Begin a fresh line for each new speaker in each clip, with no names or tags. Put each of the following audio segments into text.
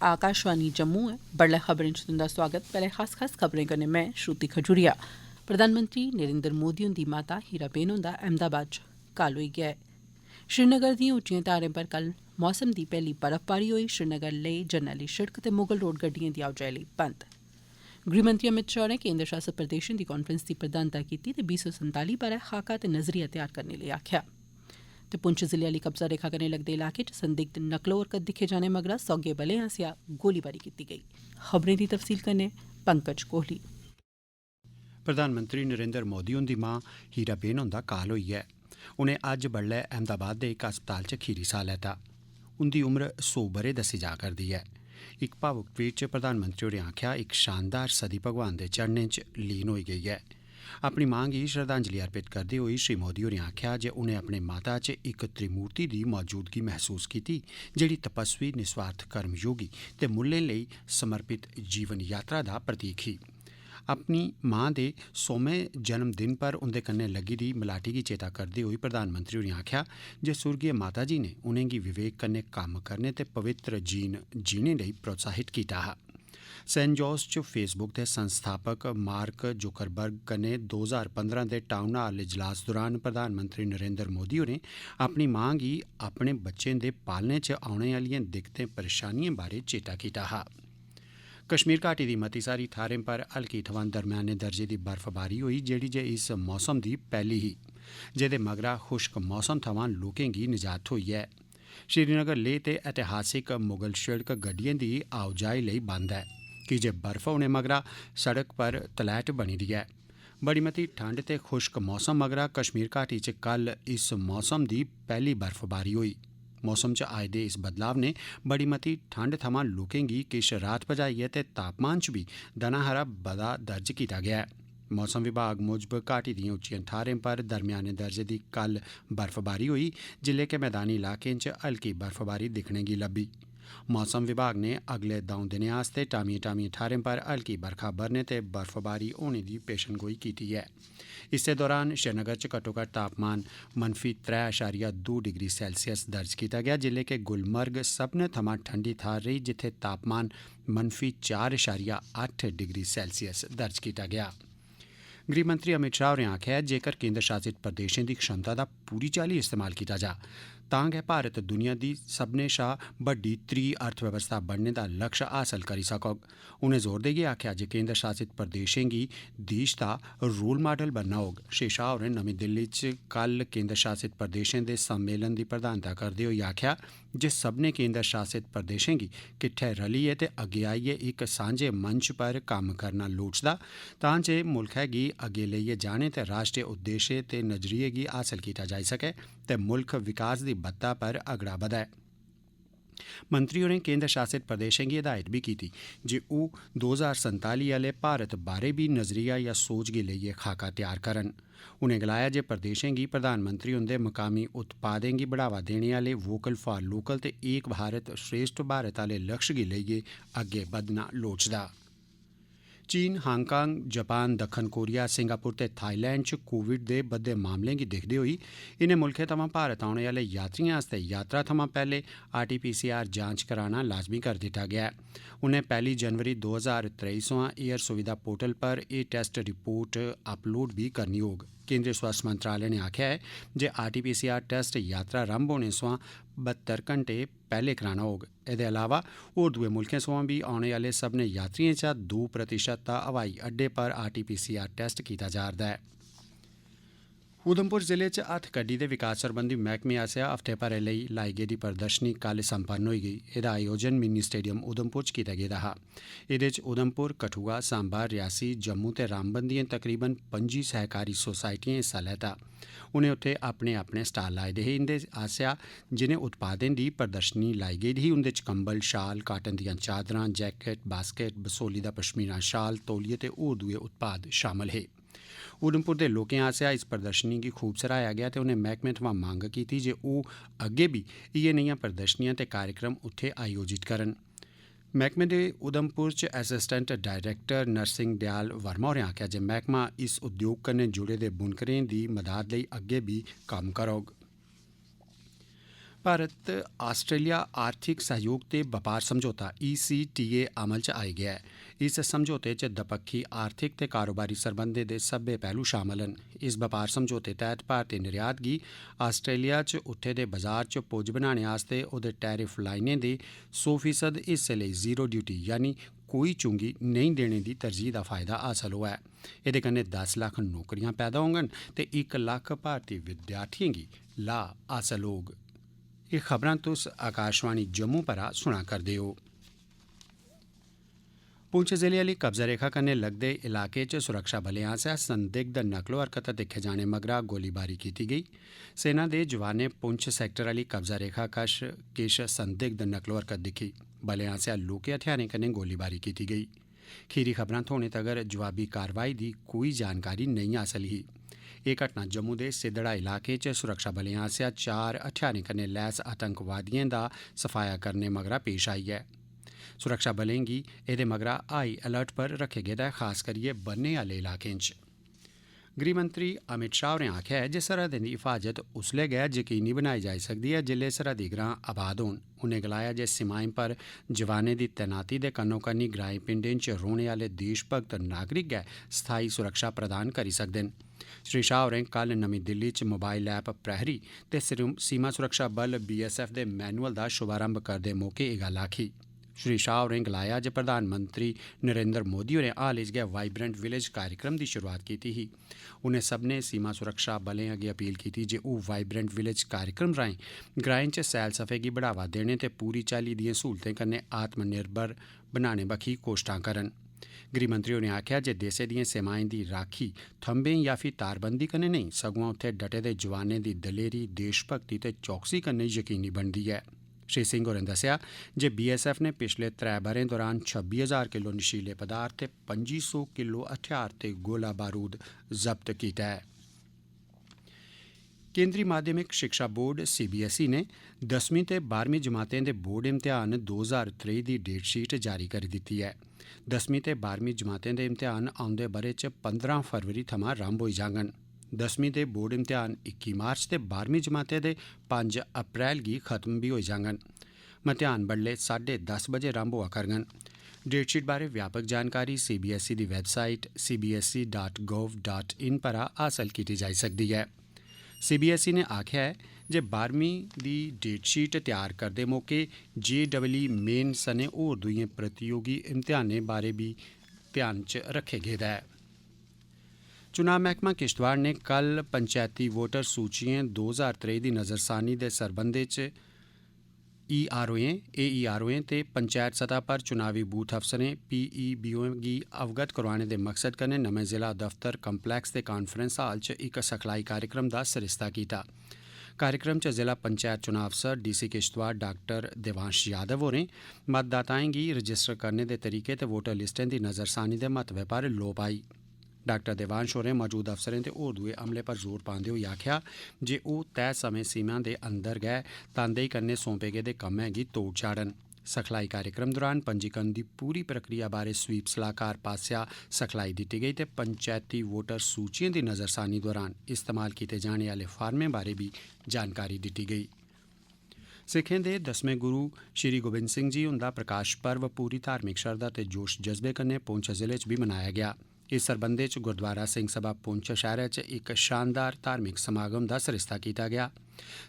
आकाशवाणी जम्मू ऐ। बडलै खबरें च तुंदा स्वागत। पैह्ले खास खबरें कन्नै में श्रुति खजूरिया। प्रधानमंत्री नरेन्द्र मोदी हुंदी माता हीराबेन हुंदा अहमदाबाद च काल होई गेआ ऐ। श्रीनगर दिएं उच्चिएं धारें पर कल मौसम दी पैह्ली बर्फबारी होई। श्रीनगर लेह जरनैली शिड़क ते मुगल रोड गड्डिएं दी आओजाई लेई बंद। गृहमंत्री अमित शाह होरें केन्द्र शासित प्रदेशें दी कांफ्रैंस दी प्रधानता कीती ते 2047 बारै खाका ते नजरिया तैयार करने लेई आखेआ। ते पुंछ जिले आली कब्जा रेखा कन्नै लगदे इलाके च संदिग्ध नकलो हरकत दिक्खे जाने मगरा सौगे बलें आसेआ गोलीबारी कीती गेई। खबरें दी तफसील कन्नै पंकज कोहली।
प्रधानमंत्री नरेन्द्र मोदी हुंदी मां हीराबेन हुंदा काल होई ऐ। उनें अज्ज बडलै अहमदाबाद दे इक अस्पताल च खीरी साह लैता। उंदी उम्र 100 ब'रे दस्सी जा करदी ऐ। इक भावुक ट्वीट च प्रधानमंत्री होरें आखेआ इक शानदार सदी भगवान दे चरणें च लीन होई गेई ऐ। अपनी मां गी श्रद्धांजलि अर्पित करदे होई श्री मोदी होरें आखेआ जे उनें अपने माता च इक त्रिमूर्ति दी मौजूदगी महसूस कीती जेड़ी तपस्वी निस्वार्थ कर्मयोगी ते मुल्लें लेई समर्पित जीवन यात्रा दा प्रतीक ही। अपनी मां दे 100वें जन्म दिन पर उंदे कन्नै लग्गी दी मलाटी गी चेता करदे होई प्रधानमंत्री होरें आखेआ जे सुर्गीय माता जी ने उनेंगी विवेक कन्नै कम्म करने ते पवित्र जीने लेई प्रोत्साहित कीता हा। सेंट जॉस च फेसबुक दे संस्थापक मार्क जुकरबर्ग कन्नै 2015 दे टाउन हाल इजलास दौरान प्रधानमंत्री नरेन्द्र मोदी होरें अपनी मां गी अपने बच्चें दे पालने च औने आह्लिएं दिक्कतें परेशानिएं बारै चेता कीता हा। कश्मीर घाटी दी मती सारी थाह्रें पर हल्की थमां दरम्याने दर्जे दी बर्फबारी होई जेह्ड़ी जे इस मौसम दी पैह्ली ही जेह्दे मगरा खुश्क मौसम थमां लोकें गी निजात थ्होई ऐ। श्रीनगर लेह ते ऐतिहासिक मुगल शिड़क गड्डिएं दी आओजाई लेई बंद ऐ की जे बर्फ होने मगरा सड़क पर तलैट बनी दी ऐ। बड़ी मती ठंड ते खुश्क मौसम मगरा कश्मीर घाटी च कल इस मौसम दी पैह्ली बर्फबारी होई। मौसम च आए दे इस बदलाव ने बड़ी मती ठंड थमां लोकें गी किश राहत पजाई ऐ ते तापमान च भी दना हारा बाद्धा दर्ज कीता गेआ ऐ। मौसम विभाग मुजब घाटी दिएं उच्चिएं थाह्रें पर दरम्याने दर्जे दी कल बर्फबारी होई जिल्ले के मैदानी इलाकें च हल्की बर्फबारी दिक्खने गी लब्भी। मौसम विभाग ने अगले 2 दिनें आस्तै टामिएं थाह्रें पर हल्की बरखा बरने ते बर्फबारी होने दी पेशनगोई कीती ऐ। इस्सै दौरान श्रीनगर च घट्टोघट्ट तापमान -3.2 डिग्री सेल्सियस दर्ज कीता गेआ जिल्ले के गुलमर्ग सभनें थमां ठंडी थाह्र रेही जित्थै तापमान -4.8 डिग्री सेल्सियस दर्ज कीता गेआ। गृहमंत्री अमित शाह होरें आखेआ जेकर केन्द्र शासित प्रदेशें दी क्षमता दा पूरी चाल्ली इस्तेमाल कीता जा तां गै भारत दुनिया दी सभनें शा बड्डी त्री अर्थव्यवस्था बनने दा लक्ष्य हासल करी सकोग। उनें जोर देइयै आखेआ जे केन्द्र शासित प्रदेशें गी देश दा रोल मॉडल बनना होग। श्री शाह होरें नमीं दिल्ली च कल केन्द्र शासित प्रदेशें दे सम्मेलन दी प्रधानता करदे होई आखेआ जे सभनें केन्द्र शासित प्रदेशें गी किट्ठे रलियै ते अग्गे आइयै इक सांझे मंच पर कम्म करना लोड़चदा तां जे मुल्खै गी अग्गे लेइयै जाने ते राष्ट्रीय उद्देश्य ते नजरिये गी हासल कीता जाई सकै ते मुल्ख विकास दी बत्ता पर अगड़ा बधै। मंत्री होरें केन्द्र शासित प्रदेशें गी हिदायत भी कीती जे ओह् 2047 आह्ले भारत बारै बी नजरिया या सोच गी लेइयै खाका तैयार करन। उनें गलाया जे प्रदेशें गी प्रधानमंत्री हुंदे मकामी उत्पादें गी बढ़ावा देने आह्ले वोकल फॉर लोकल ते एक भारत श्रेष्ठ भारत आह्ले लक्ष्य गी लेइयै अग्गे बधना लोड़चदा। चीन, हांगकांग, जापान, दक्खन कोरिया, सिंगापुर ते थाईलैंड च कोविड दे बधदे मामलें गी दिक्खदे होई इनें मुल्खें थमां भारत औने आह्ले यात्रिएं आस्तै यात्रा थमां पैह्ले RT-PCR जांच कराना लाजमी कर दित्ता गेआ ऐ। उनें 1 जनवरी 2023 सोयां एयर सुविधा पोर्टल पर एह् टेस्ट रिपोर्ट अपलोड भी करनी होग। केंद्रीय स्वास्थ्य मंत्रालय ने आखेआ है जे RT-PCR टेस्ट यात्रा रंभ होने सोयां 72 घंटे पैह्ले कराना होग। एह्दे अलावा होर दुए मुल्खें सोयां बी औने आह्ले सभनें यात्रिएं चा 2% दा हवाई अड्डे पर RT-PCR टेस्ट कीता जा'रदा ऐ। उधमपुर जिले च हत्थखड्डी दे विकास सरबंधी मैह्कमे आसेआ हफ्ते भरै लेई लाई गेदी प्रदर्शनी कल संपन्न होई गेई। एह्दा आयोजन मिनी स्टेडियम उधमपुर च कीता गेदा हा। एह्दे च उधमपुर, कठुआ, सांबा, रियासी, जम्मू ते रामबन दिएं तकरीबन 25 सहकारी सोसाइटिएं हिस्सा लैता। उनें उत्थे अपने अपने स्टाल लाए दे हे। इंदे आसेआ जिनें उत्पादें दी प्रदर्शनी लाई गेदी ही उंदे च कंबल, शाल, काटन दियां चादरां, जैकेट, बास्केट, बसोली दा पश्मीना शाल, तौलिये ते होर दुए उत्पाद शामल हे। उधमपुर दे लोकें आसेआ इस प्रदर्शनी गी खूब सराहेआ गेआ ते उनें मैह्कमे थमां मंग कीती जे ओह् अग्गे बी इयै नेहियां प्रदर्शनियां ते कार्यक्रम उत्थे आयोजित करन। मैह्कमे दे उधमपुर च असिस्टेंट डायरैक्टर नरसिंह दयाल वर्मा होरें आखेआ जे मैह्कमा इस उद्योग कन्नै जुड़े दे बुनकरें दी मदाद लेई अग्गे बी कम्म करोग। भारत आस्ट्रेलिया आर्थिक सहयोग ते बपार समझौता ECTA अमल च आई गया है। इस समझौते च दपक्खी आर्थिक ते कारोबारी सरबंधें दे सब्भै पहलू शामल न। इस बपार समझौते तैह्त भारती निर्यात गी आस्ट्रेलिया च उट्ठे दे बाजार च पुज्ज बनाने आस्तै ओह्दे टैरिफ लाइनें दे 100% हिस्से लेई जीरो ड्यूटी यानी कोई चुंगी नेईं देने दी तरजीह दा फायदा हासल होआ ऐ। एह्दे कन्नै 10 लाख नौकरियां पैदा होङन ते 1 लाख भारती विद्यार्थियें गी लाह् हासल होग। एह् खबरां तुस आकाशवाणी जम्मू परा सुना करदे हो। पुंछ जिले आह्ली कब्जा रेखा कन्नै लगदे इलाके च सुरक्षा बलें आसेआ संदिग्ध नकलो हरकत दिक्खे जाने मगरा गोलीबारी कीती गेई। सेना दे जवानें पुंछ सैक्टर आह्ली कब्जा रेखा कश किश संदिग्ध नकलो हरकत दिक्खी। बलें आसेआ लौह्के हथियारें कन्नै गोलीबारी कीती गेई। खीरी खबरां थ्होने तगर जवाबी कार्रवाई दी कोई जानकारी नेईं हासल ही। एह् घटना जम्मू दे सिद्धड़ा इलाके च सुरक्षा बलें आसेआ 4 हथियारें कन्नै लैस आतंकवादिएं दा सफाया करने मगरा पेश आई ऐ। सुरक्षा बलें गी एह्दे मगरा हाई अलर्ट पर रक्खे गेदा ऐ, खास करियै बन्ने आह्ले इलाकें च। गृहमंत्री अमित शाह होरें आखेआ ऐ जे सरहदें दी हिफाजत उसलै गै यकीनी बनाई जाई सकदी ऐ जेल्लै सरहदी ग्रां आबाद होन। उनें गलाया जे सीमाएं पर जवानें दी तैनाती दे कन्नो कन्नी ग्राएं पिंडें च रौह्ने आह्ले देशभक्त नागरिक गै स्थाई सुरक्षा प्रदान करी सकदे न। श्री शाह होरें कल नमीं दिल्ली च मोबाइल ऐप प्रहरी ते सीमा सुरक्षा बल BSF दे मैनुअल दा शुभारंभ करदे मौके एह् गल्ल आखी। श्री शाह होरें गलाया जे प्रधानमंत्री नरेंद्र मोदी होरें हाल च गै वाइब्रेंट विलेज कार्यक्रम दी शुरुआत कीती ही। उनें सब्भनें सीमा सुरक्षा बलें अग्गें अपील कीती जे ओह् वाइब्रेंट विलेज कार्यक्रम राएं ग्राएं च सैलसफे गी बढ़ावा देने ते पूरी चाल्ली दिएं स्हूलतें कन्नै आत्मनिर्भर बनाने बक्खी कोशटां करन। गृहमंत्री होरें आखेआ जे देसै दिएं सीमाएं दी राखी थंभें या फ्ही तारबंदी कन्नै नेईं सगुआं उत्थै डटे दे जवानें दी दलेरी देशभक्ति ते चौकसी कन्नै यकीनी बनदी ऐ। श्री सिंह होरें दस्सेआ जे BSF ने पिछले 3 ब'रें दौरान 26,000 किलो नशीले पदार्थ ते 2500 किलो हथियार ते गोला बारूद जब्त कीता ऐ। केंद्री माध्यमिक शिक्षा बोर्ड CBSE ने 10वीं ते 12वीं जमातें दे बोर्ड इम्तिहान 2023 दी डेटशीट जारी करी दित्ती ऐ। 10वीं ते 12वीं जमातें दे इम्तिहान औंदे ब'रे च 15 फरवरी थमां रंभ होई जाङन। 10वीं दे बोर्ड इम्तिहान 21 मार्च ते 12वीं जमातें दे 5 अप्रैल गी खत्म बी होई जाङन। मतेहान बडलै 10:30 बजे रंभ होआ करङन। डेटशीट बारै व्यापक जानकारी CBSE दी वैबसाइट cbse.gov.in परा हासल कीती जाई सकदी ऐ। CBSE ने आखेआ ऐ जे 12वीं दी डेटशीट तैयार करदे मौके JEE मेन सने होर दूइएं प्रतियोगी इम्तिहानें बारै बी ध्यान च रक्खे गेदा ऐ। चुनाव मैह्कमा किश्तवाड़ ने कल पंचैती वोटर सूचिएं 2023 दी नज़रसानी दे सरबंधै च EROएं, AEROएं ते पंचैत सतह पर चुनावी बूथ अफसरें PEBOएं गी अवगत करोआने दे मकसद कन्नै नमें जिला दफ्तर कम्पलैक्स दे कांफ्रैंस हाल च इक सखलाई कार्यक्रम दा सरिस्ता कीता। कार्यक्रम च जिला पंचैत चुनाव अफसर DC किश्तवाड़ डॉक्टर देवांश यादव होरें मतदाताएं गी रजिस्टर करने दे तरीके ते वोटर लिस्टें दी नज़रसानी दे महत्वै पर लोऽ पाई। डॉक्टर देवांश होरें मौजूद अफसरें ते होर दुए अमले पर जोर पांदे होई आखेआ जे ओह् तय समें सीमा दे अंदर गै तनदेही कन्नै सौंपे गेदे कम्मै गी तोड़ चाढ़न। सखलाई कार्यक्रम दौरान पंजीकरण दी पूरी प्रक्रिया बारै स्वीप सलाहकार पासेआ सखलाई दित्ती गेई ते पंचैती वोटर सूचिएं दी नज़रसानी दौरान इस्तेमाल कीते जाने आह्ले फार्में बारै बी जानकारी दित्ती गेई। सिखें दे 10वें गुरु श्री गोबिंद सिंह जी हुंदा प्रकाश पर्व पूरी धार्मिक श्रद्धा ते जोश जज्बे कन्नै पुंछ जिले च बी मनाया गेआ। इस सरबंधै च गुरुद्वारा सिंह सभा पुंछ शैह्रा च इक शानदार धार्मिक समागम दा सरिस्ता कीता गेआ।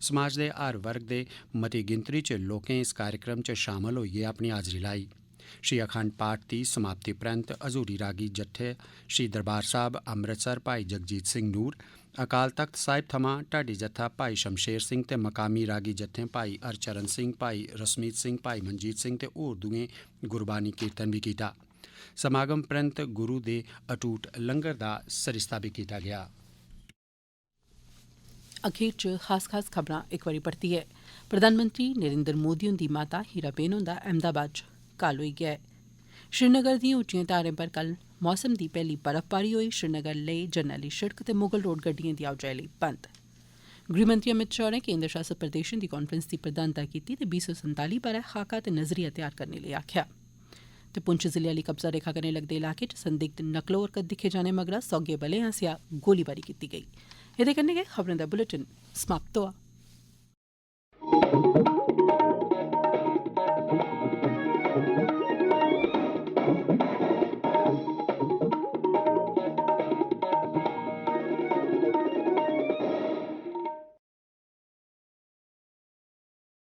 समाज दे हर वर्ग दे मती गिनतरी च लोकें इस कार्यक्रम च शामल होइयै अपनी हाजरी लाई। श्री अखंड पाठ दी समाप्ति परैंत हजूरी रागी जत्थे श्री दरबार साहब अमृतसर भाई जगजीत सिंह नूर, अकाल तख्त साहिब थमां ढाडी जत्था भाई शमशेर सिंह ते मकामी रागी जत्थें भाई हरचरण सिंह, भाई रसमीत सिंह, भाई मनजीत सिंह ते होर दुए गुरबानी कीर्तन भी कीता। समागम परैंत गुरु दे अटूट लंगर दा सरिस्ता भी कीता गेआ।
अखीर च खास खबरां इक बारी परतियै। प्रधानमंत्री नरेंद्र मोदी हुंदी माता हीराबेन हुंदा अहमदाबाद च काल होई गेआ ऐ। श्रीनगर दिएं उच्चिएं धारें पर कल मौसम दी पैह्ली बर्फबारी होई। श्रीनगर लेह जरनैली शिड़क ते मुगल रोड गड्डिएं दी आओजाई लेई बंद। गृहमंत्री अमित शाह होरें केंद्र शासित प्रदेशें दी कांफ्रैंस दी प्रधानता कीती ते 2047 बारै खाका ते नजरिया तैयार करने लेई आखेआ। ते पुंछ जिले आह्ली कब्जा रेखा कन्नै लगदे इलाके च संदिग्ध नकलो हरकत दिक्खे जाने मगरा सौगे बलें आसेआ गोलीबारी कीती गेई। एह्दे कन्नै गै खबरें दा बुलेटिन समाप्त होआ।
है।